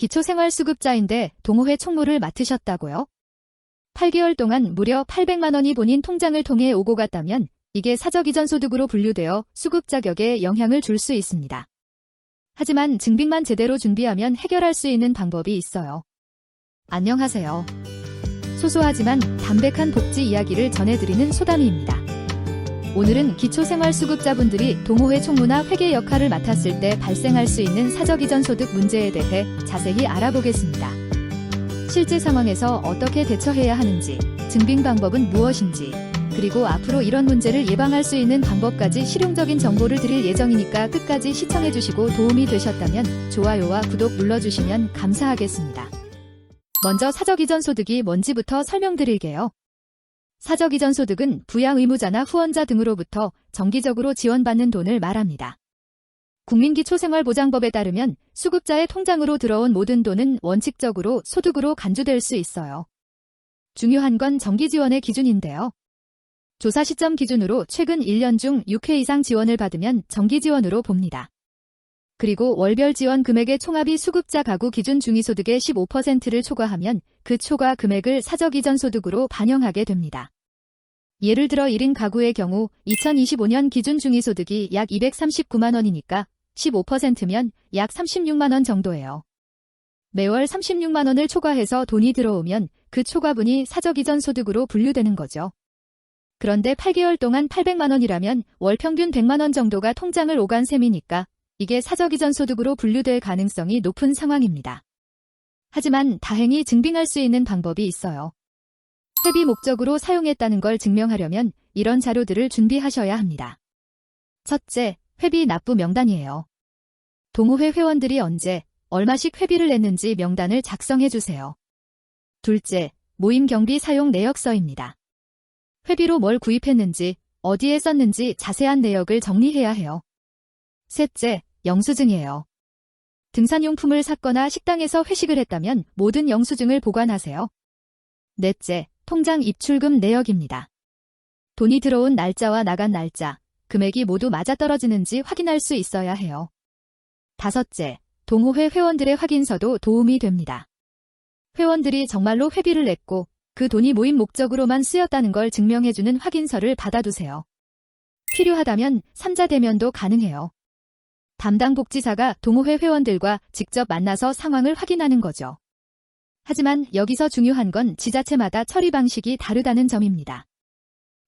기초생활수급자인데 동호회 총무를 맡으셨다고요? 8개월 동안 무려 800만 원이 본인 통장을 통해 오고 갔다면 이게 사적이전 소득으로 분류되어 수급 자격에 영향을 줄 수 있습니다. 하지만 증빙만 제대로 준비하면 해결할 수 있는 방법이 있어요. 안녕하세요. 소소하지만 담백한 복지 이야기를 전해드리는 소담이입니다. 오늘은 기초생활수급자분들이 동호회 총무나 회계 역할을 맡았을 때 발생할 수 있는 사적이전 소득 문제에 대해 자세히 알아보겠습니다. 실제 상황에서 어떻게 대처해야 하는지, 증빙 방법은 무엇인지, 그리고 앞으로 이런 문제를 예방할 수 있는 방법까지 실용적인 정보를 드릴 예정이니까 끝까지 시청해주시고 도움이 되셨다면 좋아요와 구독 눌러주시면 감사하겠습니다. 먼저 사적이전 소득이 뭔지부터 설명드릴게요. 사적이전 소득은 부양 의무자나 후원자 등으로부터 정기적으로 지원받는 돈을 말합니다. 국민기초생활보장법에 따르면 수급자의 통장으로 들어온 모든 돈은 원칙적으로 소득으로 간주될 수 있어요. 중요한 건 정기 지원의 기준인데요. 조사 시점 기준으로 최근 1년 중 6회 이상 지원을 받으면 정기 지원으로 봅니다. 그리고 월별 지원 금액의 총합이 수급자 가구 기준 중위소득의 15%를 초과하면 그 초과 금액을 사적이전 소득으로 반영하게 됩니다. 예를 들어 1인 가구의 경우 2025년 기준 중위소득이 약 239만 원이니까 15%면 약 36만 원 정도예요. 매월 36만 원을 초과해서 돈이 들어오면 그 초과분이 사적이전 소득으로 분류되는 거죠. 그런데 8개월 동안 800만 원이라면 월 평균 100만 원 정도가 통장을 오간 셈이니까 이게 사적이전 소득으로 분류될 가능성이 높은 상황입니다. 하지만 다행히 증빙할 수 있는 방법이 있어요. 회비 목적으로 사용했다는 걸 증명하려면 이런 자료들을 준비하셔야 합니다. 첫째, 회비 납부 명단이에요. 동호회 회원들이 언제, 얼마씩 회비를 냈는지 명단을 작성해주세요. 둘째, 모임 경비 사용 내역서입니다. 회비로 뭘 구입했는지, 어디에 썼는지 자세한 내역을 정리해야 해요. 셋째, 영수증이에요. 등산용품을 샀거나 식당에서 회식을 했다면 모든 영수증을 보관하세요. 넷째, 통장 입출금 내역입니다. 돈이 들어온 날짜와 나간 날짜, 금액이 모두 맞아떨어지는지 확인할 수 있어야 해요. 다섯째, 동호회 회원들의 확인서도 도움이 됩니다. 회원들이 정말로 회비를 냈고 그 돈이 모임 목적으로만 쓰였다는 걸 증명해주는 확인서를 받아두세요. 필요하다면 3자 대면도 가능해요. 담당 복지사가 동호회 회원들과 직접 만나서 상황을 확인하는 거죠. 하지만 여기서 중요한 건 지자체마다 처리 방식이 다르다는 점입니다.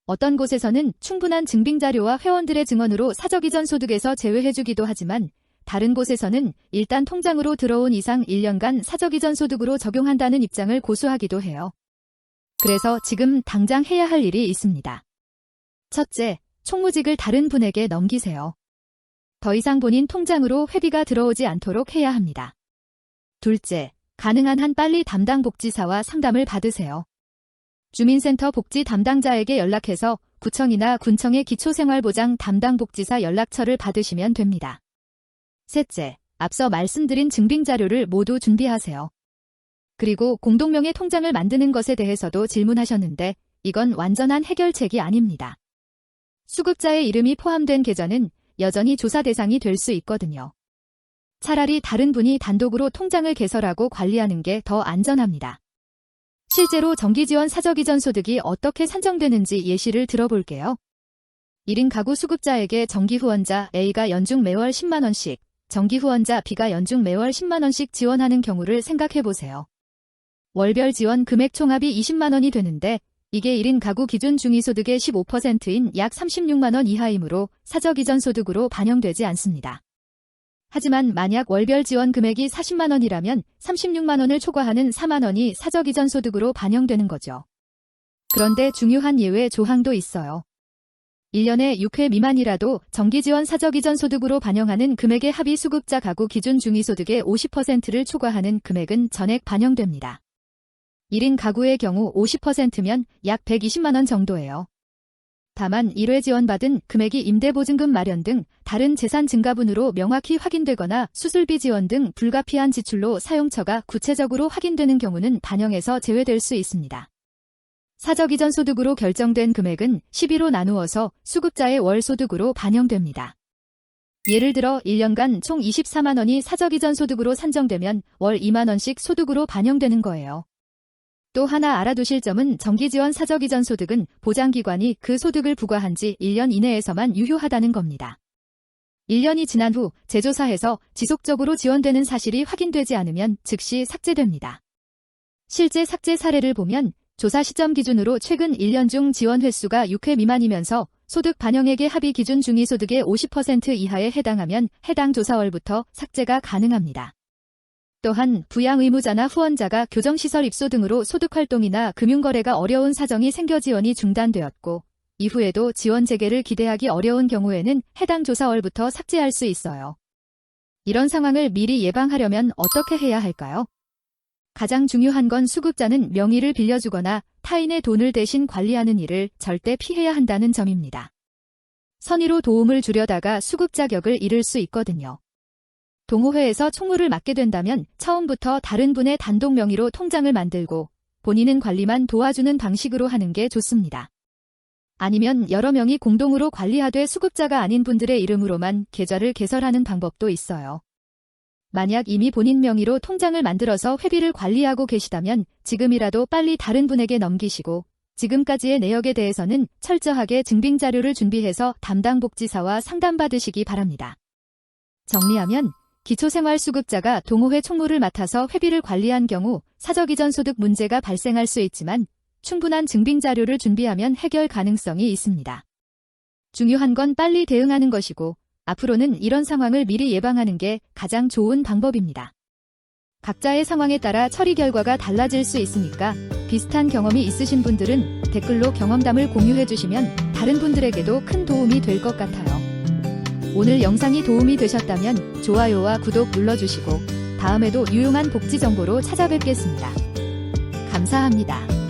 어떤 곳에서는 충분한 증빙 자료와 회원들의 증언으로 사적이전 소득에서 제외해주기도 하지만 다른 곳에서는 일단 통장으로 들어온 이상 1년간 사적이전 소득으로 적용한다는 입장을 고수하기도 해요. 그래서 지금 당장 해야 할 일이 있습니다. 첫째, 총무직을 다른 분에게 넘기세요. 더 이상 본인 통장으로 회비가 들어오지 않도록 해야 합니다. 둘째, 가능한 한 빨리 담당 복지사와 상담을 받으세요. 주민센터 복지 담당자에게 연락해서 구청이나 군청의 기초생활보장 담당 복지사 연락처를 받으시면 됩니다. 셋째, 앞서 말씀드린 증빙 자료를 모두 준비하세요. 그리고 공동명의 통장을 만드는 것에 대해서도 질문하셨는데 이건 완전한 해결책이 아닙니다. 수급자의 이름이 포함된 계좌는 여전히 조사 대상이 될 수 있거든요. 차라리 다른 분이 단독으로 통장을 개설하고 관리하는 게 더 안전합니다. 실제로 정기지원 사적이전 소득이 어떻게 산정되는지 예시를 들어볼게요. 1인 가구 수급자에게 정기후원자 A가 연중 매월 10만 원씩, 정기후원자 B가 연중 매월 10만 원씩 지원하는 경우를 생각해보세요. 월별 지원 금액 총합이 20만 원이 되는데 이게 1인 가구 기준 중위소득의 15%인 약 36만 원 이하이므로 사적이전 소득으로 반영되지 않습니다. 하지만 만약 월별 지원 금액이 40만 원이라면 36만 원을 초과하는 4만 원이 사적이전 소득으로 반영되는 거죠. 그런데 중요한 예외 조항도 있어요. 1년에 6회 미만이라도 정기지원 사적이전 소득으로 반영하는 금액의 합의 수급자 가구 기준 중위소득의 50%를 초과하는 금액은 전액 반영됩니다. 1인 가구의 경우 50%면 약 120만 원 정도예요. 다만 1회 지원받은 금액이 임대보증금 마련 등 다른 재산 증가분으로 명확히 확인되거나 수술비 지원 등 불가피한 지출로 사용처가 구체적으로 확인되는 경우는 반영에서 제외될 수 있습니다. 사적이전 소득으로 결정된 금액은 12로 나누어서 수급자의 월 소득으로 반영됩니다. 예를 들어 1년간 총 24만 원이 사적이전 소득으로 산정되면 월 2만 원씩 소득으로 반영되는 거예요. 또 하나 알아두실 점은 정기지원 사적이전 소득은 보장기관이 그 소득을 부과한 지 1년 이내에서만 유효하다는 겁니다. 1년이 지난 후 재조사해서 지속적으로 지원되는 사실이 확인되지 않으면 즉시 삭제됩니다. 실제 삭제 사례를 보면 조사 시점 기준으로 최근 1년 중 지원 횟수가 6회 미만이면서 소득 반영액의 합의 기준 중위소득의 50% 이하에 해당하면 해당 조사월부터 삭제가 가능합니다. 또한 부양 의무자나 후원자가 교정시설 입소 등으로 소득활동이나 금융거래가 어려운 사정이 생겨 지원이 중단되었고 이후에도 지원 재개를 기대하기 어려운 경우에는 해당 조사월부터 삭제할 수 있어요. 이런 상황을 미리 예방하려면 어떻게 해야 할까요? 가장 중요한 건 수급자는 명의를 빌려주거나 타인의 돈을 대신 관리하는 일을 절대 피해야 한다는 점입니다. 선의로 도움을 주려다가 수급 자격을 잃을 수 있거든요. 동호회에서 총무를 맡게 된다면 처음부터 다른 분의 단독 명의로 통장을 만들고 본인은 관리만 도와주는 방식으로 하는 게 좋습니다. 아니면 여러 명이 공동으로 관리하되 수급자가 아닌 분들의 이름으로만 계좌를 개설하는 방법도 있어요. 만약 이미 본인 명의로 통장을 만들어서 회비를 관리하고 계시다면 지금이라도 빨리 다른 분에게 넘기시고 지금까지의 내역에 대해서는 철저하게 증빙 자료를 준비해서 담당 복지사와 상담받으시기 바랍니다. 정리하면 기초생활수급자가 동호회 총무를 맡아서 회비를 관리한 경우 사적이전 소득 문제가 발생할 수 있지만 충분한 증빙 자료를 준비하면 해결 가능성이 있습니다. 중요한 건 빨리 대응하는 것이고 앞으로는 이런 상황을 미리 예방하는 게 가장 좋은 방법입니다. 각자의 상황에 따라 처리 결과가 달라질 수 있으니까 비슷한 경험이 있으신 분들은 댓글로 경험담을 공유해 주시면 다른 분들에게도 큰 도움이 될 것 같아요. 오늘 영상이 도움이 되셨다면 좋아요와 구독 눌러주시고 다음에도 유용한 복지 정보로 찾아뵙겠습니다. 감사합니다.